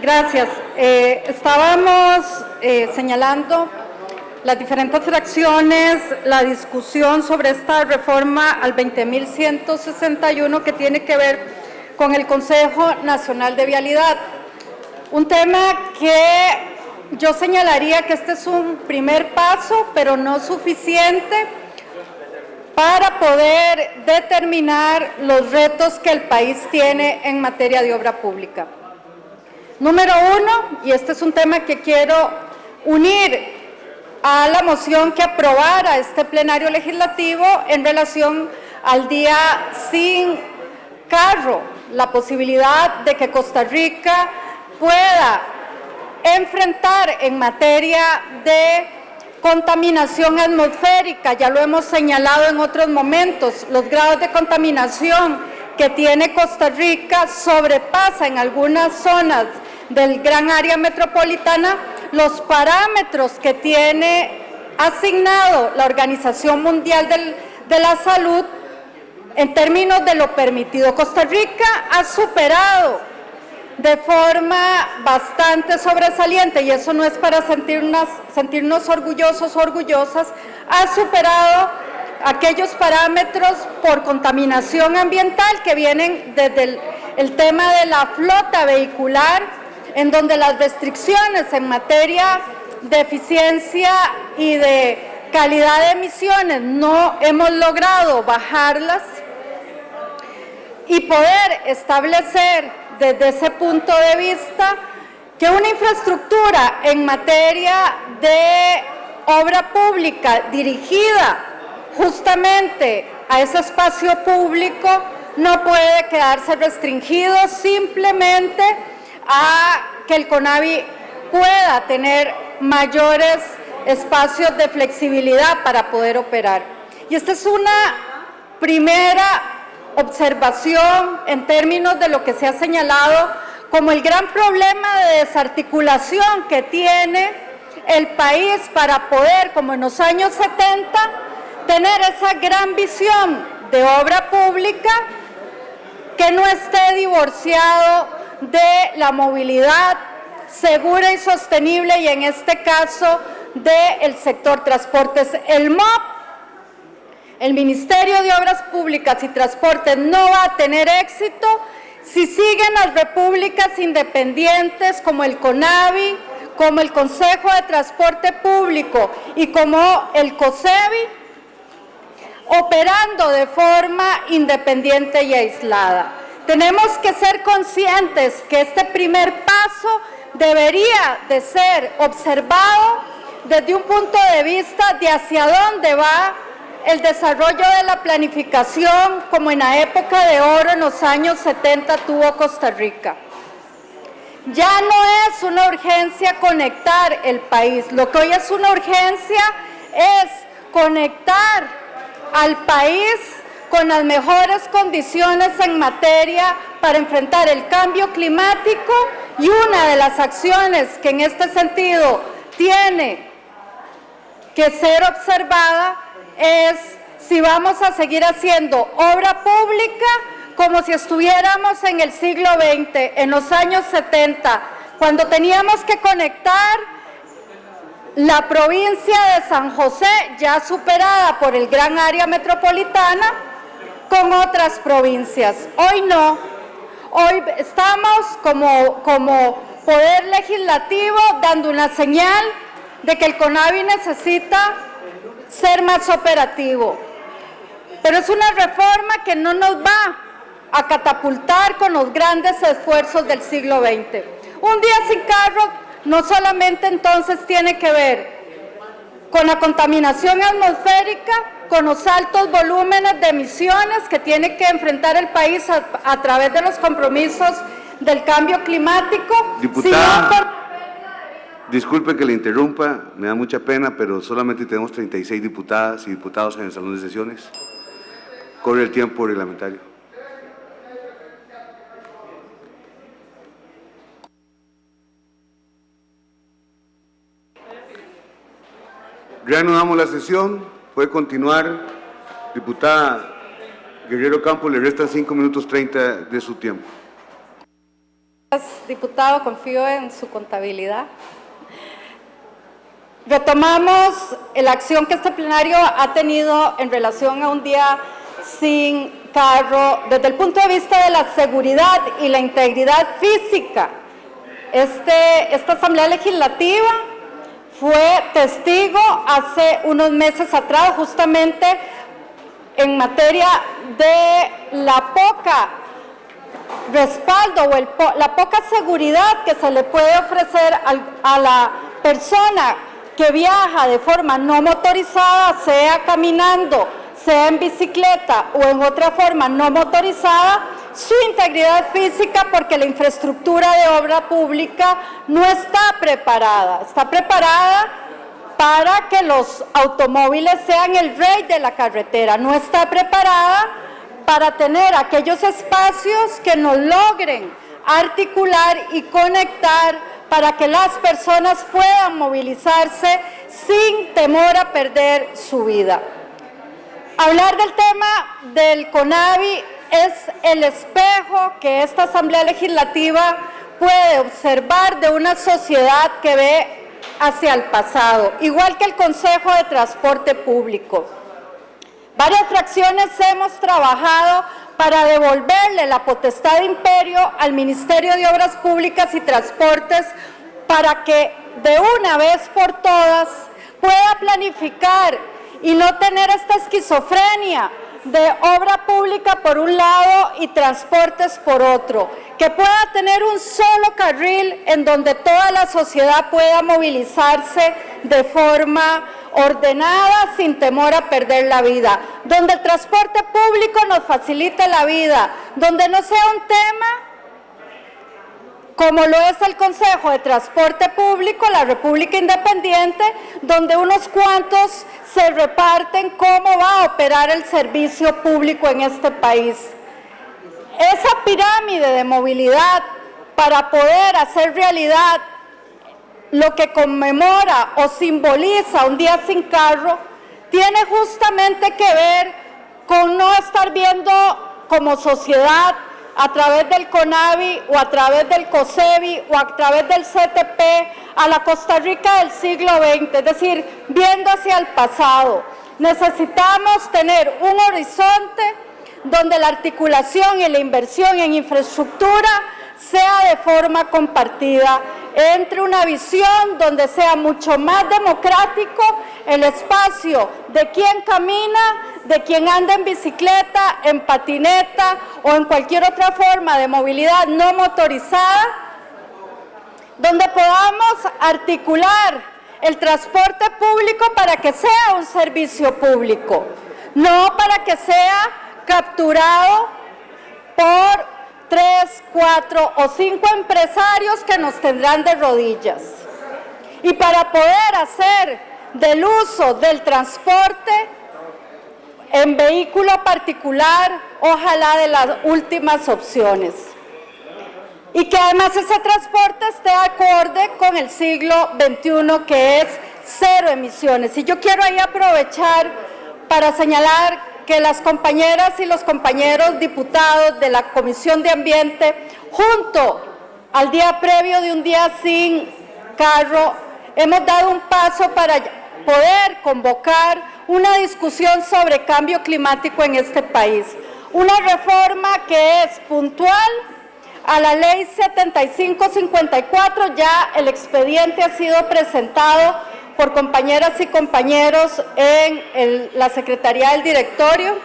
Gracias. Estábamos señalando las diferentes fracciones, la discusión sobre esta reforma al 20.161 que tiene que ver con el Consejo Nacional de Vialidad. Un tema que yo señalaría que este es un primer paso, pero no suficiente para poder determinar los retos que el país tiene en materia de obra pública. Número uno, y este es un tema que quiero unir a la moción que aprobara este plenario legislativo en relación al día sin carro, la posibilidad de que Costa Rica pueda enfrentar en materia de contaminación atmosférica. Ya lo hemos señalado en otros momentos, los grados de contaminación que tiene Costa Rica sobrepasa en algunas zonas del gran área metropolitana los parámetros que tiene asignado la Organización Mundial de la Salud en términos de lo permitido. Costa Rica ha superado de forma bastante sobresaliente, y eso no es para sentirnos orgullosos o orgullosas, ha superado aquellos parámetros por contaminación ambiental que vienen desde el tema de la flota vehicular, en donde las restricciones en materia de eficiencia y de calidad de emisiones no hemos logrado bajarlas, y poder establecer desde ese punto de vista que una infraestructura en materia de obra pública dirigida justamente a ese espacio público no puede quedarse restringido simplemente a que el CONAVI pueda tener mayores espacios de flexibilidad para poder operar. Y esta es una primera observación en términos de lo que se ha señalado como el gran problema de desarticulación que tiene el país para poder, como en los años 70, tener esa gran visión de obra pública que no esté divorciado de la movilidad segura y sostenible, y en este caso del sector transportes. El MOP, el Ministerio de Obras Públicas y Transportes, no va a tener éxito si siguen las repúblicas independientes como el CONAVI, como el Consejo de Transporte Público y como el COSEBI, operando de forma independiente y aislada. Tenemos que ser conscientes que este primer paso debería de ser observado desde un punto de vista de hacia dónde va el desarrollo de la planificación, como en la época de oro en los años 70 tuvo Costa Rica. Ya no es una urgencia conectar el país, lo que hoy es una urgencia es conectar al país con las mejores condiciones en materia para enfrentar el cambio climático, y una de las acciones que en este sentido tiene que ser observada es si vamos a seguir haciendo obra pública como si estuviéramos en el siglo XX, en los años 70, cuando teníamos que conectar la provincia de San José, ya superada por el gran área metropolitana, con otras provincias. Hoy no. Hoy estamos como Poder Legislativo dando una señal de que el CONAVI necesita ser más operativo. Pero es una reforma que no nos va a catapultar con los grandes esfuerzos del siglo XX. Un día sin carro no solamente entonces tiene que ver con la contaminación atmosférica, con los altos volúmenes de emisiones que tiene que enfrentar el país a través de los compromisos del cambio climático. Diputada, disculpe que le interrumpa, me da mucha pena, pero solamente tenemos 36 diputadas y diputados en el salón de sesiones. Corre el tiempo reglamentario. Reanudamos la sesión. Puede continuar. Diputada Guerrero Campos, le restan 5 minutos 30 de su tiempo. diputado, confío en su contabilidad. Retomamos la acción que este plenario ha tenido en relación a un día sin carro desde el punto de vista de la seguridad y la integridad física. Esta Asamblea Legislativa fue testigo hace unos meses atrás justamente en materia de la poca respaldo o la poca seguridad que se le puede ofrecer a la persona que viaja de forma no motorizada, sea caminando, sea en bicicleta o en otra forma no motorizada, su integridad física, porque la infraestructura de obra pública no está preparada. Está preparada para que los automóviles sean el rey de la carretera, no está preparada para tener aquellos espacios que nos logren articular y conectar para que las personas puedan movilizarse sin temor a perder su vida. Hablar del tema del CONAVI es el espejo que esta Asamblea Legislativa puede observar de una sociedad que ve hacia el pasado, igual que el Consejo de Transporte Público. Varias fracciones hemos trabajado para devolverle la potestad de imperio al Ministerio de Obras Públicas y Transportes para que de una vez por todas pueda planificar y no tener esta esquizofrenia de obra pública por un lado y transportes por otro, que pueda tener un solo carril en donde toda la sociedad pueda movilizarse de forma ordenada, sin temor a perder la vida, donde el transporte público nos facilite la vida, donde no sea un tema como lo es el Consejo de Transporte Público, la República Independiente, donde unos cuantos se reparten cómo va a operar el servicio público en este país. Esa pirámide de movilidad para poder hacer realidad lo que conmemora o simboliza un día sin carro, tiene justamente que ver con no estar viendo como sociedad a través del CONAVI o a través del COSEBI o a través del CTP a la Costa Rica del siglo XX, es decir, viendo hacia el pasado. Necesitamos tener un horizonte donde la articulación y la inversión en infraestructura sea de forma compartida, entre una visión donde sea mucho más democrático el espacio de quien camina, de quien anda en bicicleta, en patineta o en cualquier otra forma de movilidad no motorizada, donde podamos articular el transporte público para que sea un servicio público, no para que sea capturado por 3, 4 o 5 empresarios que nos tendrán de rodillas. Y para poder hacer del uso del transporte en vehículo particular, ojalá de las últimas opciones. Y que además ese transporte esté acorde con el siglo XXI, que es cero emisiones. Y yo quiero ahí aprovechar para señalar que las compañeras y los compañeros diputados de la Comisión de Ambiente, junto al día previo de un día sin carro, hemos dado un paso para poder convocar una discusión sobre cambio climático en este país. Una reforma que es puntual a la Ley 7554, ya el expediente ha sido presentado por compañeras y compañeros en la Secretaría del Directorio,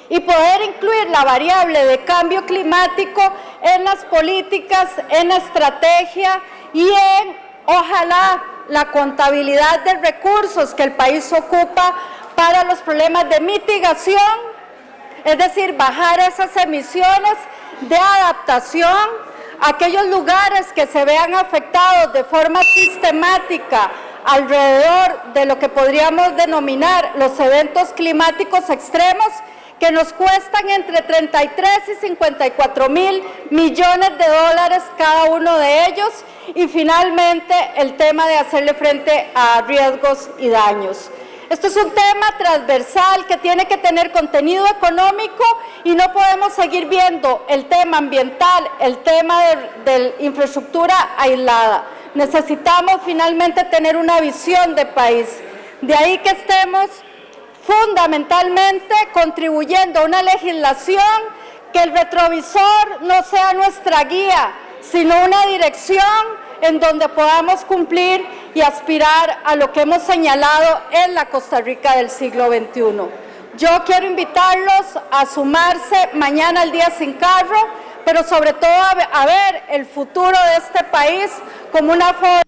y poder incluir la variable de cambio climático en las políticas, en la estrategia y en, ojalá, la contabilidad de recursos que el país ocupa para los problemas de mitigación, es decir, bajar esas emisiones, de adaptación a aquellos lugares que se vean afectados de forma sistemática alrededor de lo que podríamos denominar los eventos climáticos extremos, que nos cuestan entre 33 y 54 mil millones de dólares cada uno de ellos, y finalmente el tema de hacerle frente a riesgos y daños. Esto es un tema transversal que tiene que tener contenido económico y no podemos seguir viendo el tema ambiental, el tema de infraestructura aislada. Necesitamos finalmente tener una visión de país. De ahí que estemos fundamentalmente contribuyendo a una legislación que el retrovisor no sea nuestra guía, sino una dirección en donde podamos cumplir y aspirar a lo que hemos señalado en la Costa Rica del siglo XXI. Yo quiero invitarlos a sumarse mañana al Día Sin Carro, pero sobre todo a ver el futuro de este país como una forma